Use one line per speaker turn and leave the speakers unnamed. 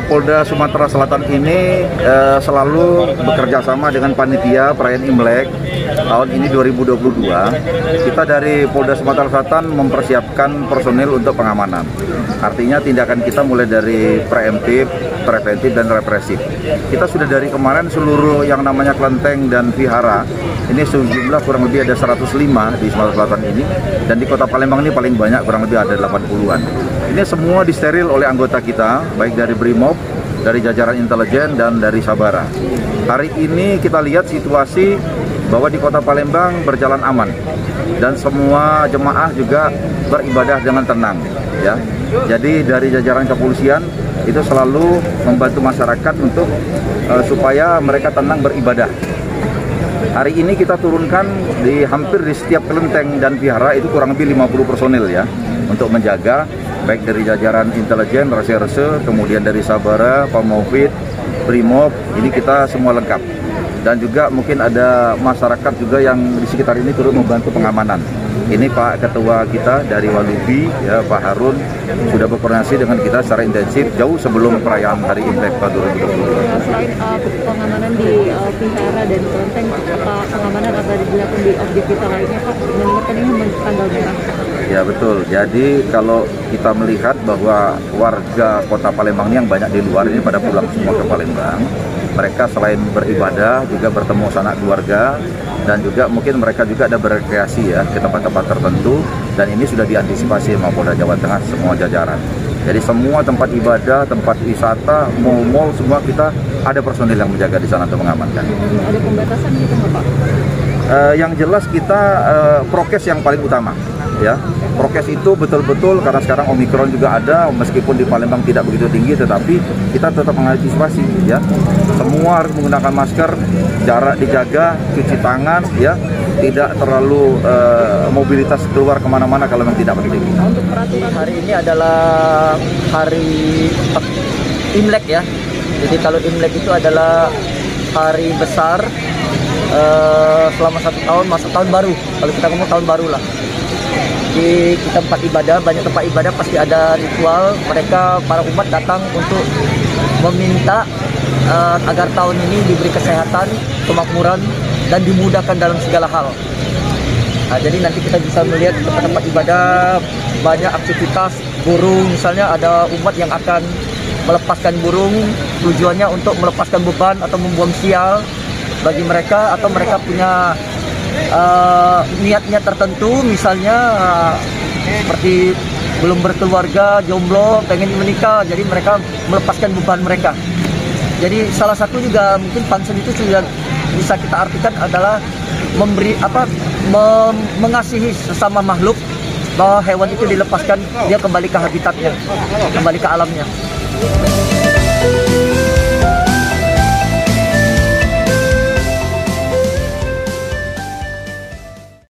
Polda Sumatera Selatan ini selalu bekerja sama dengan panitia perayaan Imlek tahun ini 2022. Kita dari Polda Sumatera Selatan mempersiapkan personil untuk pengamanan. Artinya tindakan kita mulai dari preemptif, preventif, dan represif. Kita sudah dari kemarin seluruh yang namanya kelenteng dan vihara, ini sejumlah kurang lebih ada 105 di Sumatera Selatan ini, dan di Kota Palembang ini paling banyak, kurang lebih ada 80-an. Ini semua disteril oleh anggota kita, baik dari Brimob, dari jajaran intelijen, dan dari Sabara. Hari ini kita lihat situasi bahwa di Kota Palembang berjalan aman, dan semua jemaah juga beribadah dengan tenang. Ya, jadi dari jajaran kepolisian itu selalu membantu masyarakat untuk supaya mereka tenang beribadah. Hari ini kita turunkan hampir di setiap kelenteng dan vihara itu kurang lebih 50 personil ya, untuk menjaga baik dari jajaran intelijen, reserse, kemudian dari Sabara, Pamofit, Brimob, ini kita semua lengkap. Dan juga mungkin ada masyarakat juga yang di sekitar ini turut membantu pengamanan. Ini Pak Ketua kita dari Walubi, ya, Pak Harun, sudah berkoordinasi dengan kita secara intensif jauh sebelum perayaan Hari Imlek tahun 2022.
Selain pengamanan di vihara dan kelenteng, pengamanan apa dilakukan di objek vital lainnya Pak? Mengingatkan ini tanggal merah.
Ya betul, jadi kalau kita melihat bahwa warga Kota Palembang ini yang banyak di luar ini pada pulang semua ke Palembang, mereka selain beribadah juga bertemu sanak keluarga, dan juga mungkin mereka juga ada berrekreasi ya ke tempat-tempat tertentu, dan ini sudah diantisipasi sama Polda Jawa Tengah semua jajaran. Jadi semua tempat ibadah, tempat wisata, mal-mal, semua kita ada personil yang menjaga di sana untuk mengamankan.
Ada pembatasan gitu nggak Pak?
Yang jelas kita prokes yang paling utama. Ya, prokes itu betul-betul karena sekarang Omikron juga ada, meskipun di Palembang tidak begitu tinggi, tetapi kita tetap mengantisipasi ya. Semua harus menggunakan masker, jarak dijaga, cuci tangan ya, tidak terlalu mobilitas keluar kemana-mana kalau memang tidak penting.
Untuk peraturan hari ini adalah hari Imlek ya. Jadi kalau Imlek itu adalah hari besar selama 1 tahun, masa tahun baru. Kalau kita ngomong tahun baru lah. Di tempat ibadah, banyak tempat ibadah pasti ada ritual. Mereka, para umat datang untuk meminta agar tahun ini diberi kesehatan, kemakmuran, dan dimudahkan dalam segala hal. Nah, jadi nanti kita bisa melihat tempat-tempat ibadah, banyak aktivitas burung. Misalnya ada umat yang akan melepaskan burung, tujuannya untuk melepaskan beban atau membuang sial bagi mereka, atau mereka punya niat-niat tertentu, misalnya seperti belum berkeluarga, jomblo, pengen menikah, jadi mereka melepaskan beban mereka. Jadi salah satu juga mungkin pansen itu sudah bisa kita artikan adalah mengasihi sesama makhluk, bahwa hewan itu dilepaskan, dia kembali ke habitatnya, kembali ke alamnya.